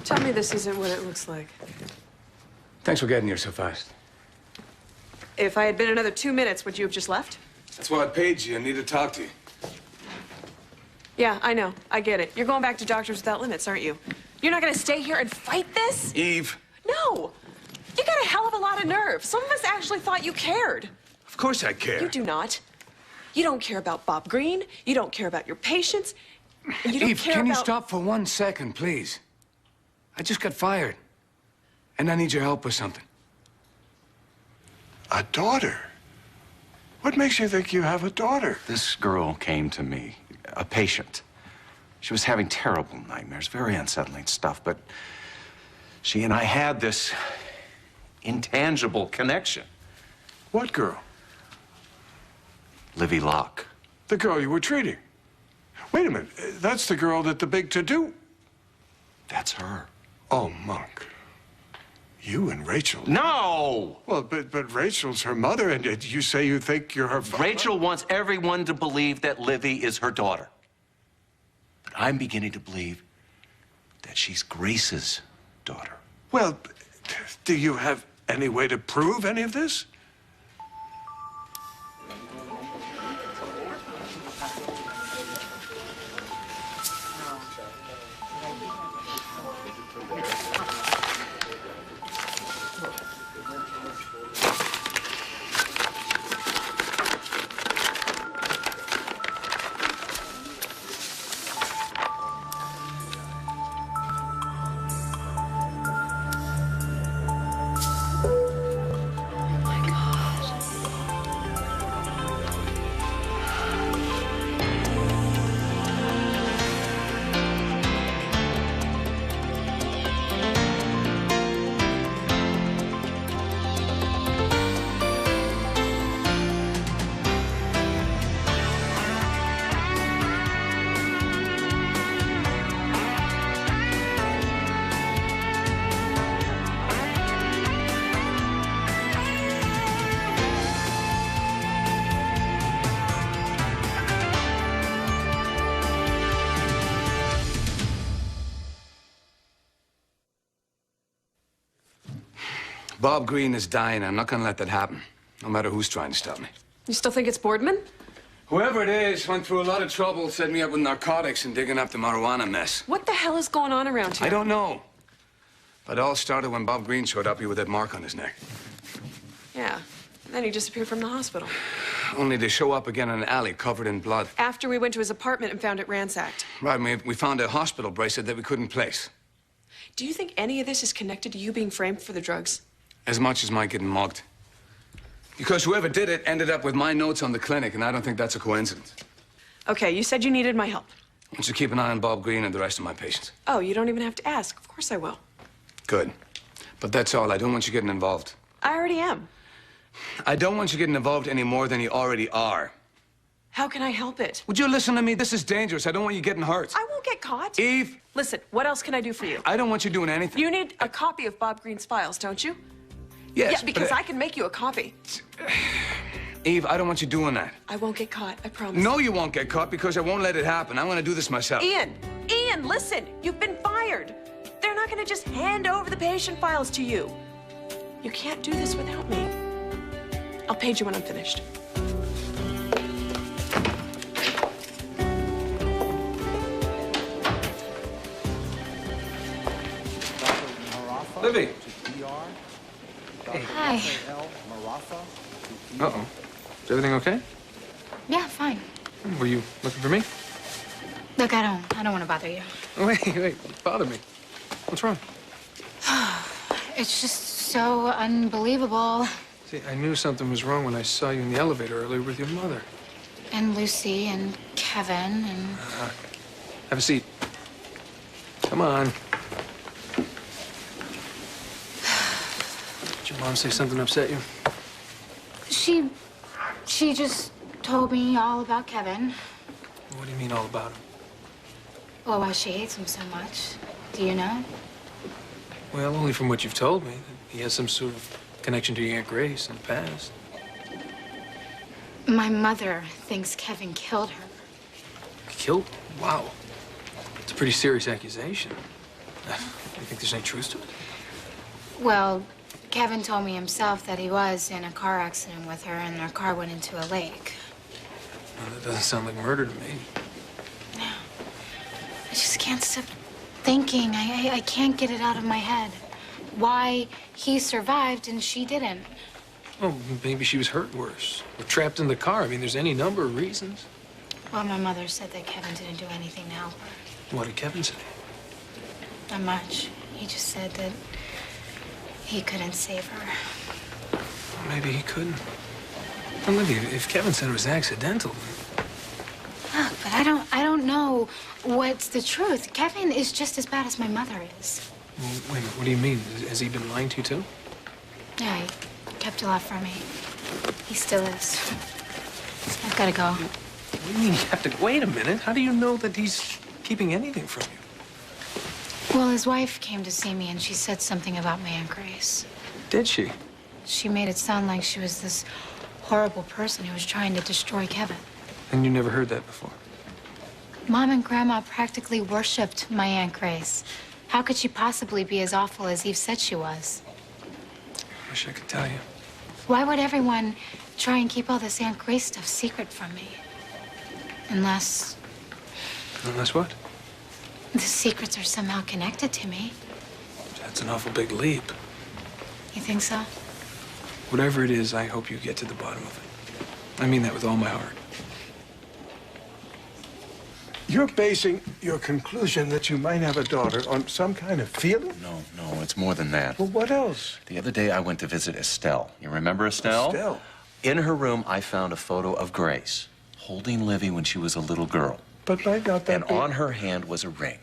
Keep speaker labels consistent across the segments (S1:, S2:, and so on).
S1: Tell me this isn't what it looks like.
S2: Thanks for getting here so fast.
S1: If I had been another 2 minutes, would you have just left?
S2: That's why I paid you. I need to talk to you.
S1: Yeah, I know. I get it. You're going back to Doctors Without Limits, aren't you? You're not gonna stay here and fight this?
S2: Eve.
S1: No. You got a hell of a lot of nerve. Some of us actually thought you cared.
S2: Of course I care.
S1: You do not. You don't care about Bob Green. You don't care about your patients. And you don't
S2: Eve,
S1: care
S2: can you
S1: about...
S2: stop for 1 second, please? I just got fired. And I need your help with something.
S3: A daughter? What makes you think you have a daughter?
S4: This girl came to me, a patient. She was having terrible nightmares, very unsettling stuff, but she and I had this intangible connection.
S3: What girl?
S4: Livy Locke.
S3: The girl you were treating. Wait a minute, that's the girl that the big to-do.
S4: That's her.
S3: Oh, Monk. You and Rachel.
S4: No!
S3: Well, but Rachel's her mother, and you say you think you're her father?
S4: Rachel wants everyone to believe that Livy is her daughter. But I'm beginning to believe that she's Grace's daughter.
S3: Well, do you have any way to prove any of this?
S2: Bob Green is dying. I'm not going to let that happen, no matter who's trying to stop me.
S1: You still think it's Boardman?
S2: Whoever it is went through a lot of trouble, set me up with narcotics and digging up the marijuana mess.
S1: What the hell is going on around here?
S2: I don't know. But it all started when Bob Green showed up here with that mark on his neck.
S1: Yeah. And then he disappeared from the hospital.
S2: Only to show up again in an alley covered in blood.
S1: After we went to his apartment and found it ransacked.
S2: Right, we found a hospital bracelet that we couldn't place.
S1: Do you think any of this is connected to you being framed for the drugs?
S2: As much as my getting mugged. Because whoever did it ended up with my notes on the clinic, and I don't think that's a coincidence.
S1: Okay, you said you needed my help.
S2: Why don't you keep an eye on Bob Green and the rest of my patients?
S1: Oh, you don't even have to ask. Of course I will.
S2: Good. But that's all. I don't want you getting involved.
S1: I already am.
S2: I don't want you getting involved any more than you already are.
S1: How can I help it?
S2: Would you listen to me? This is dangerous. I don't want you getting hurt.
S1: I won't get caught.
S2: Eve!
S1: Listen, what else can I do for you?
S2: I don't want you doing anything.
S1: You need a copy of Bob Green's files, don't you?
S2: Yes,
S1: Yeah, because
S2: but
S1: I can make you a copy.
S2: Eve, I don't want you doing that.
S1: I won't get caught, I promise.
S2: No, you won't get caught because I won't let it happen. I'm going to do this myself.
S1: Ian, listen, you've been fired. They're not going to just hand over the patient files to you. You can't do this without me. I'll page you when I'm finished.
S2: Livy.
S5: Hi.
S6: Uh-oh. Is everything okay?
S5: Yeah, fine.
S6: Were you looking for me?
S5: Look, I don't want to bother you.
S6: Oh, wait, bother me. What's wrong?
S5: It's just so unbelievable.
S6: See, I knew something was wrong when I saw you in the elevator earlier with your mother.
S5: And Lucy and Kevin and...
S6: Have a seat. Come on. Did your mom say something upset you?
S5: She just told me all about Kevin.
S6: What do you mean all about him?
S5: Well, why she hates him so much. Do you know?
S6: Well, only from what you've told me. He has some sort of connection to your Aunt Grace in the past.
S5: My mother thinks Kevin killed her.
S6: Killed? Wow. It's a pretty serious accusation. You think there's any truth to it?
S5: Well, Kevin told me himself that he was in a car accident with her and their car went into a lake.
S6: Well, that doesn't sound like murder to me.
S5: I just can't stop thinking. I can't get it out of my head. Why he survived and she didn't.
S6: Well, maybe she was hurt worse. Or trapped in the car. I mean, there's any number of reasons.
S5: Well, my mother said that Kevin didn't do anything to help her.
S6: What did Kevin say?
S5: Not much. He just said that he couldn't save her.
S6: Well, maybe he couldn't. Olivia, if Kevin said it was accidental,
S5: Look, but I don't know what's the truth. Kevin is just as bad as my mother is.
S6: well, wait a minute, what do you mean? Has he been lying to you too?
S5: Yeah, he kept a lot from me. He still is. I've got to go.
S6: What do you mean you have to... Wait a minute. How do you know that he's keeping anything from you?
S5: Well, his wife came to see me and she said something about my Aunt Grace.
S6: Did she?
S5: She made it sound like she was this horrible person who was trying to destroy Kevin.
S6: And you never heard that before?
S5: Mom and Grandma practically worshipped my Aunt Grace. How could she possibly be as awful as Eve said she was?
S6: I wish I could tell you.
S5: Why would everyone try and keep all this Aunt Grace stuff secret from me? Unless
S6: Unless what?
S5: the secrets are somehow connected to me.
S6: That's an awful big leap.
S5: You think so?
S6: Whatever it is, I hope you get to the bottom of it. I mean that with all my heart.
S3: You're basing your conclusion that you might have a daughter on some kind of feeling?
S4: No, it's more than that.
S3: Well, what else?
S4: The other day, I went to visit Estelle. You remember Estelle?
S3: Estelle?
S4: In her room, I found a photo of Grace holding Livy when she was a little girl.
S3: But might not that
S4: And on her hand was a ring.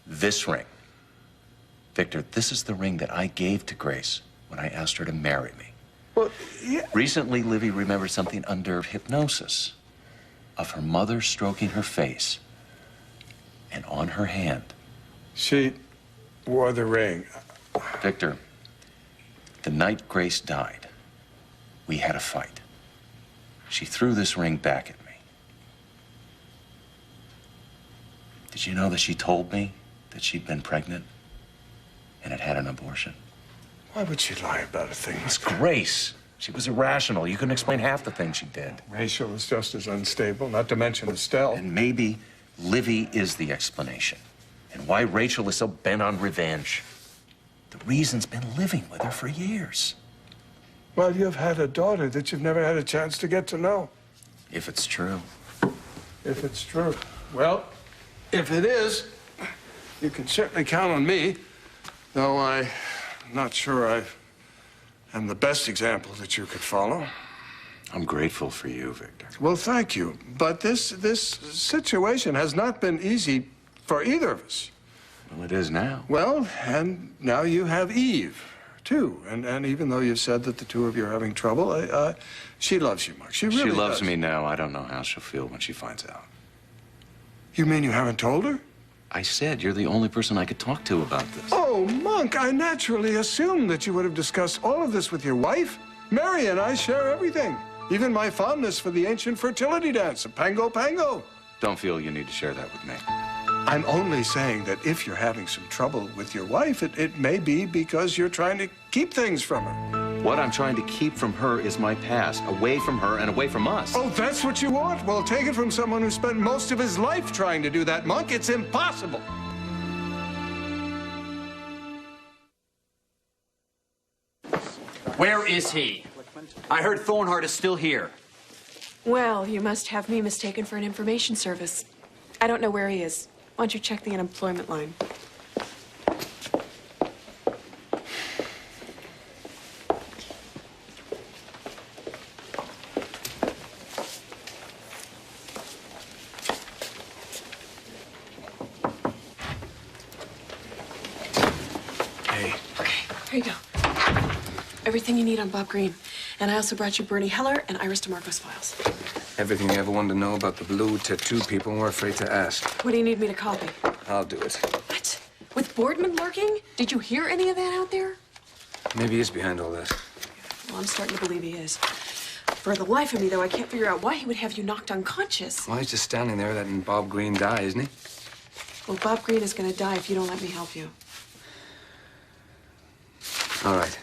S4: This ring. Victor, this is the ring that I gave to Grace when I asked her to marry me.
S3: Well, yeah.
S4: Recently, Livy remembered something under hypnosis of her mother stroking her face. And on her hand.
S3: She wore the ring.
S4: Victor, the night Grace died, we had a fight. She threw this ring back at me. Did you know that she told me that she'd been pregnant and had had an abortion?
S3: Why would she lie about a thing
S4: It's
S3: like that?
S4: Grace. She was irrational. You couldn't explain half the things she did.
S3: Rachel is just as unstable, not to mention Estelle.
S4: And maybe Livy is the explanation. And why Rachel is so bent on revenge. The reason's been living with her for years.
S3: Well, you've had a daughter that you've never had a chance to get to know.
S4: If it's true.
S3: If it's true. Well, if it is, you can certainly count on me, though I'm not sure I am the best example that you could follow.
S4: I'm grateful for you, Victor.
S3: Well, thank you. But this situation has not been easy for either of us.
S4: Well, it is now.
S3: Well, and now you have Eve, too. And even though you've said that the two of you are having trouble, she loves you, Mark. She really
S4: She loves
S3: does.
S4: me now. I don't know how she'll feel when she finds out.
S3: You mean you haven't told her?
S4: I said you're the only person I could talk to about this.
S3: Oh, Monk, I naturally assumed that you would have discussed all of this with your wife. Mary and I share everything. Even my fondness for the ancient fertility dance, Pango Pango.
S4: Don't feel you need to share that with me.
S3: I'm only saying that if you're having some trouble with your wife, it may be because you're trying to keep things from her.
S4: What I'm trying to keep from her is my past, away from her and away from us.
S3: Oh, that's what you want? Well, take it from someone who spent most of his life trying to do that, Monk. It's impossible.
S7: Where is he? I heard Thornhart is still here.
S1: Well, you must have me mistaken for an information service. I don't know where he is. Why don't you check the unemployment line?
S6: Hey.
S1: Okay, here you go. Everything you need on Bob Green. And I also brought you Bernie Heller and Iris DeMarco's files.
S2: Everything you ever wanted to know about the blue tattoo people were afraid to ask.
S1: What do you need me to copy?
S2: I'll do it.
S1: What? With Boardman lurking? Did you hear any of that out there?
S2: Maybe he's behind all this.
S1: Well, I'm starting to believe he is. For the life of me, though, I can't figure out why he would have you knocked unconscious.
S2: Well, he's just standing there letting Bob Green die, isn't he?
S1: Well, Bob Green is going to die if you don't let me help you.
S2: All right.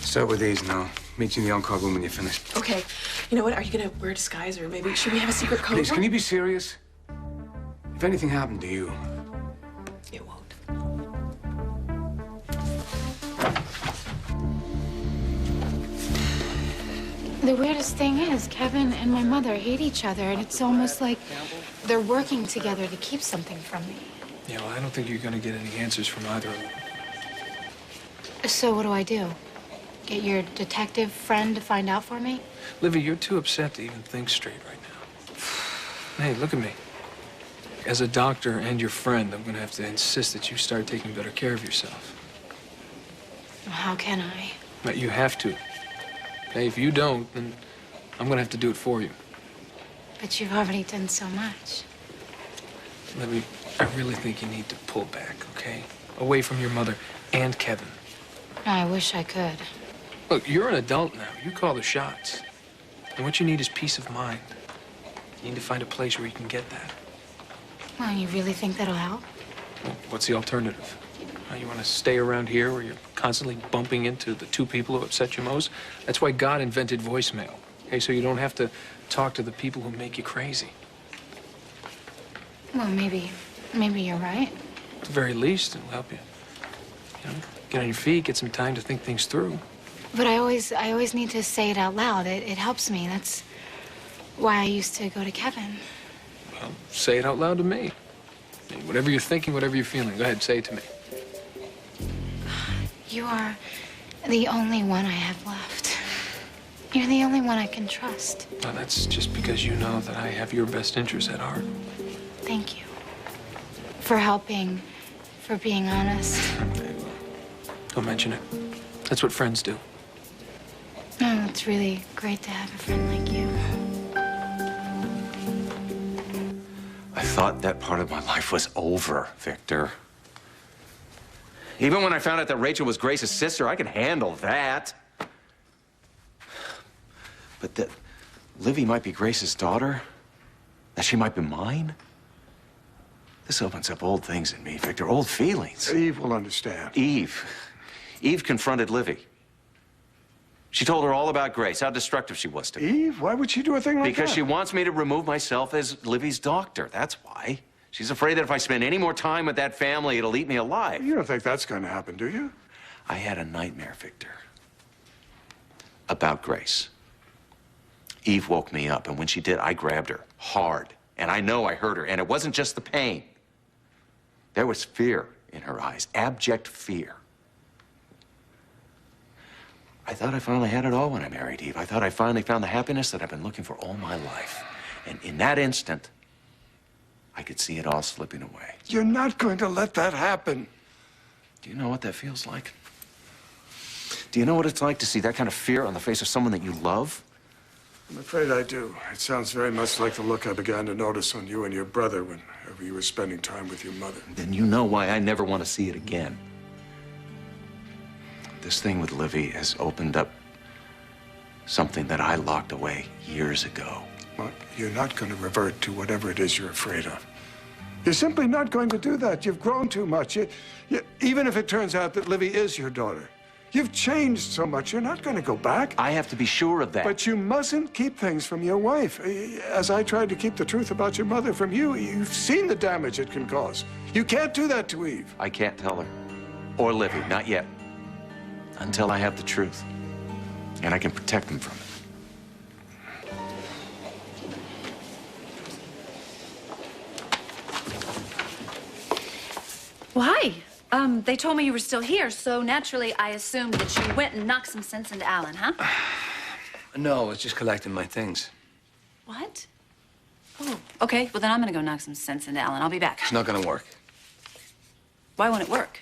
S2: Start with these and I'll meet you in the on-call room when you're finished.
S1: Okay. You know what? Are you gonna wear a disguise, or maybe should we have a secret code?
S2: Please, can you be serious? If anything happened to you,
S1: It won't.
S5: The weirdest thing is, Kevin and my mother hate each other, and it's almost like they're working together to keep something from me.
S6: Yeah, well, I don't think you're going to get any answers from either of them.
S5: So what do I do? Get your detective friend to find out for me?
S6: Livy, you're too upset to even think straight right now. Hey, look at me. As a doctor and your friend, I'm going to have to insist that you start taking better care of yourself.
S5: How can I?
S6: But you have to. Okay, if you don't, then I'm going to have to do it for you.
S5: But you've already done so much.
S6: Livy, I really think you need to pull back, okay? Away from your mother and Kevin.
S5: I wish I could.
S6: Look, you're an adult now. You call the shots. And what you need is peace of mind. You need to find a place where you can get that.
S5: Well, you really think that'll help?
S6: Well, what's the alternative? You want to stay around here where you're constantly bumping into the two people who upset you most? That's why God invented voicemail. Okay, so you don't have to talk to the people who make you crazy.
S5: Well, maybe you're right.
S6: At the very least, it'll help you. You know, get on your feet, get some time to think things through.
S5: But I always need to say it out loud. It helps me. That's why I used to go to Kevin.
S6: Well, say it out loud to me. I mean, whatever you're thinking, whatever you're feeling, go ahead, say it to me.
S5: You are the only one I have left. You're the only one I can trust.
S6: Well, that's just because you know that I have your best interests at heart.
S5: Thank you. For helping, for being honest.
S6: Okay, well, don't mention it. That's what friends do.
S5: Oh, it's really great to have a friend like you.
S4: I thought that part of my life was over, Victor. Even when I found out that Rachel was Grace's sister, I could handle that. But that Livy might be Grace's daughter, that she might be mine, this opens up old things in me, Victor, old feelings.
S3: Eve will understand.
S4: Eve confronted Livy. She told her all about Grace, how destructive she was to me.
S3: Eve? Why would she do a thing like that?
S4: Because she wants me to remove myself as Livy's doctor, that's why. She's afraid that if I spend any more time with that family, it'll eat me alive.
S3: You don't think that's going to happen, do you?
S4: I had a nightmare, Victor, about Grace. Eve woke me up, and when she did, I grabbed her hard. And I know I hurt her, and it wasn't just the pain. There was fear in her eyes, abject fear. I thought I finally had it all when I married Eve. I thought I finally found the happiness that I've been looking for all my life. And in that instant, I could see it all slipping away.
S3: You're not going to let that happen.
S4: Do you know what that feels like? Do you know what it's like to see that kind of fear on the face of someone that you love?
S3: I'm afraid I do. It sounds very much like the look I began to notice on you and your brother whenever you were spending time with your mother.
S4: Then you know why I never want to see it again. This thing with Livy has opened up something that I locked away years ago.
S3: Well, you're not going to revert to whatever it is you're afraid of. You're simply not going to do that. You've grown too much. Even if it turns out that Livy is your daughter, you've changed so much, you're not going to go back.
S4: I have to be sure of that.
S3: But you mustn't keep things from your wife. As I tried to keep the truth about your mother from you, you've seen the damage it can cause. You can't do that to Eve.
S4: I can't tell her. Or Livy, not yet. Until I have the truth. And I can protect them from it.
S8: Well, hi. They told me you were still here, so naturally I assumed that you went and knocked some sense into Alan, huh?
S2: No, I was just collecting my things.
S8: What? Oh, okay. Well, then I'm gonna go knock some sense into Alan. I'll be back.
S2: It's not gonna work.
S8: Why won't it work?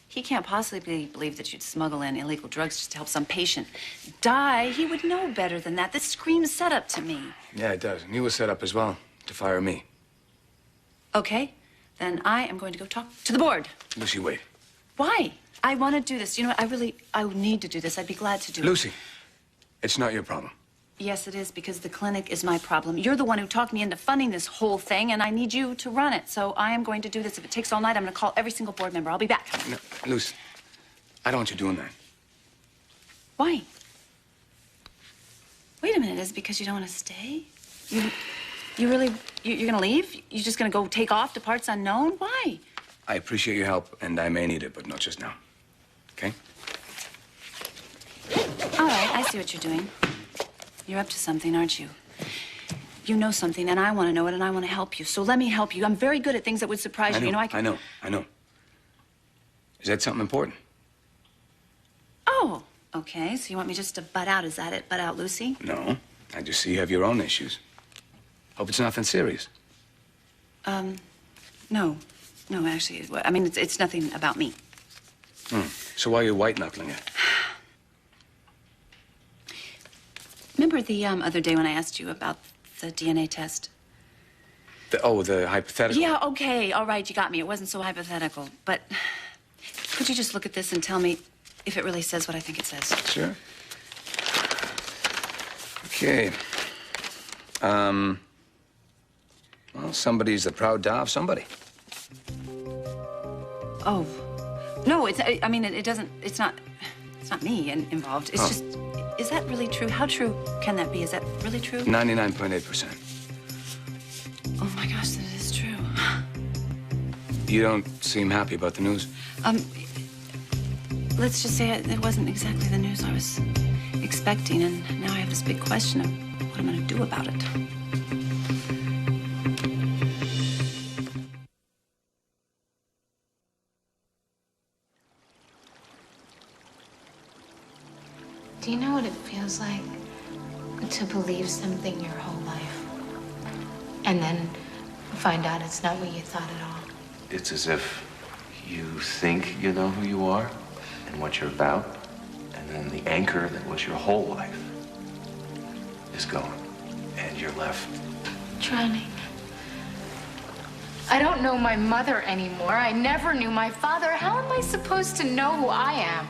S8: He can't possibly believe that you'd smuggle in illegal drugs just to help some patient die. He would know better than that. This screams setup to me.
S2: Yeah, it does. And you were set up as well to fire me.
S8: Okay. Then I am going to go talk to the board.
S2: Lucy, wait.
S8: Why? I want to do this. You know what? I need to do this. I'd be glad to do it.
S2: Lucy, it's not your problem.
S8: Yes, it is, because the clinic is my problem. You're the one who talked me into funding this whole thing, and I need you to run it. So I am going to do this. If it takes all night, I'm going to call every single board member. I'll be back.
S2: No, Lucy, I don't want you doing that.
S8: Why? Wait a minute, is it because you don't want to stay? You're gonna leave? You're just gonna go take off to parts unknown? Why?
S2: I appreciate your help, and I may need it, but not just now. Okay?
S8: All right, I see what you're doing. You're up to something, aren't you? You know something, and I want to know it, and I want to help you. So let me help you. I'm very good at things that would surprise you. You know, I can...
S2: I know. Is that something important?
S8: Oh, okay. So you want me just to butt out? Is that it? Butt out, Lucy?
S2: No. I just see you have your own issues. Hope it's nothing serious.
S8: No. No, actually. I mean, it's nothing about me.
S2: So why are you white-knuckling it?
S8: Remember the other day when I asked you about the DNA test?
S2: The hypothetical?
S8: Yeah, okay. All right, you got me. It wasn't so hypothetical. But could you just look at this and tell me if it really says what I think it says?
S2: Sure. Okay. Well, somebody's the proud da of somebody.
S8: Oh. No, I mean, it doesn't, it's not me involved. It's just, is that really true? How true can that be? Is that really true?
S2: 99.8%.
S8: Oh my gosh, that is true.
S2: You don't seem happy about the news.
S8: Let's just say it wasn't exactly the news I was expecting, and now I have this big question of what I'm going to do about it.
S5: Do you know what it feels like to believe something your whole life and then find out it's not what you thought at all?
S4: It's as if you think you know who you are and what you're about, and then the anchor that was your whole life is gone, and you're left
S5: Drowning. I don't know my mother anymore. I never knew my father. How am I supposed to know who I am?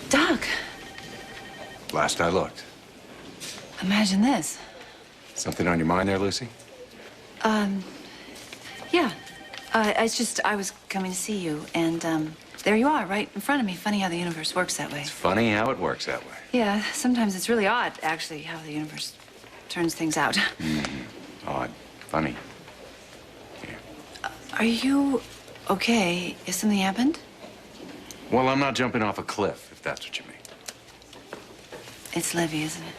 S8: Doc,
S4: last I looked.
S8: imagine this.
S4: Something on your mind there, Lucy?
S8: Yeah. It's just, I was coming to see you, and, there you are, right in front of me. Funny how the universe works that way.
S4: It's funny how it works that way.
S8: Yeah, sometimes it's really odd, actually, how the universe turns things out.
S4: Odd. Funny. Yeah.
S8: Are you okay? Is something happened?
S4: Well, I'm not jumping off a cliff, if that's what you mean.
S8: It's Livy, isn't it?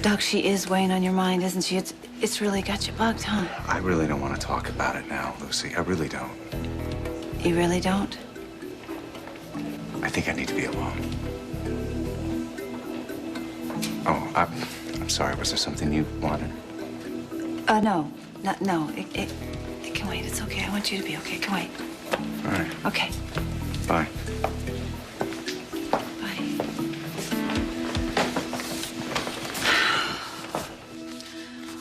S8: Doc, she is weighing on your mind, isn't she? It's really got you bugged, huh?
S4: I really don't want to talk about it now, Lucy. I really don't.
S8: You really don't?
S4: I think I need to be alone. Oh, I'm sorry. Was there something you wanted?
S8: No. It can wait. It's okay. I want you to be okay. It can wait.
S4: All right.
S8: Okay.
S4: Bye.
S8: Bye.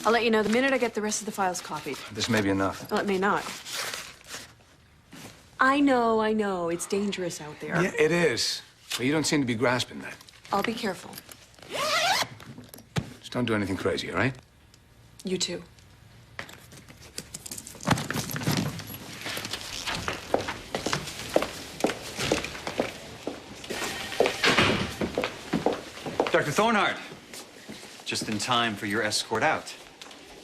S1: I'll let you know the minute I get the rest of the files copied.
S2: This may be enough.
S1: Well, it may not. I know. It's dangerous out there.
S2: Yeah, it is. But you don't seem to be grasping that.
S1: I'll be careful.
S2: Just don't do anything crazy, all right?
S1: You too.
S7: Dr. Thornhart, just in time for your escort out.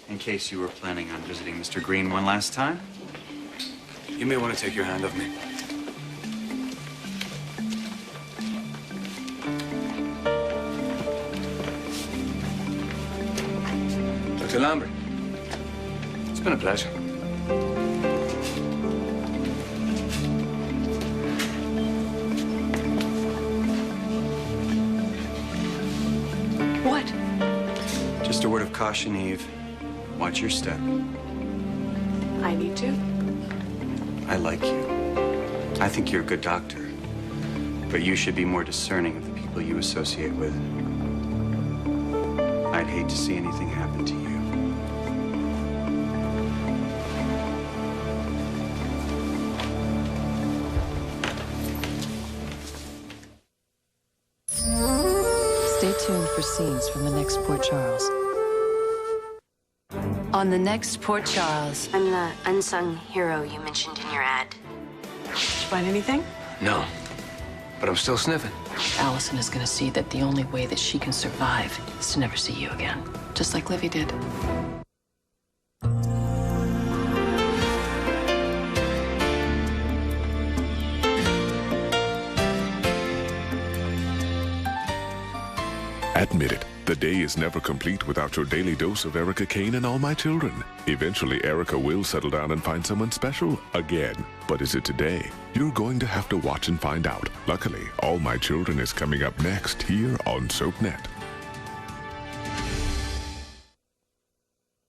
S7: In case you were planning on visiting Mr. Green one last time.
S2: You may want to take your hand off me. Dr. Lambert, it's been a pleasure.
S1: What?
S7: Just a word of caution, Eve. Watch your step.
S1: I need to?
S7: I like you. I think you're a good doctor. But you should be more discerning of the people you associate with. I'd hate to see anything happen to you.
S9: scenes from the next Port Charles.
S8: On the next Port Charles.
S10: I'm the unsung hero you mentioned in your ad.
S1: Did you find anything?
S2: No. But I'm still sniffing.
S9: Allison is going to see that the only way that she can survive is to never see you again, just like Livy did.
S11: Admit it, the day is never complete without your daily dose of Erica Kane and All My Children. Eventually, Erica will settle down and find someone special again. But is it today? You're going to have to watch and find out. Luckily, All My Children is coming up next here on SoapNet.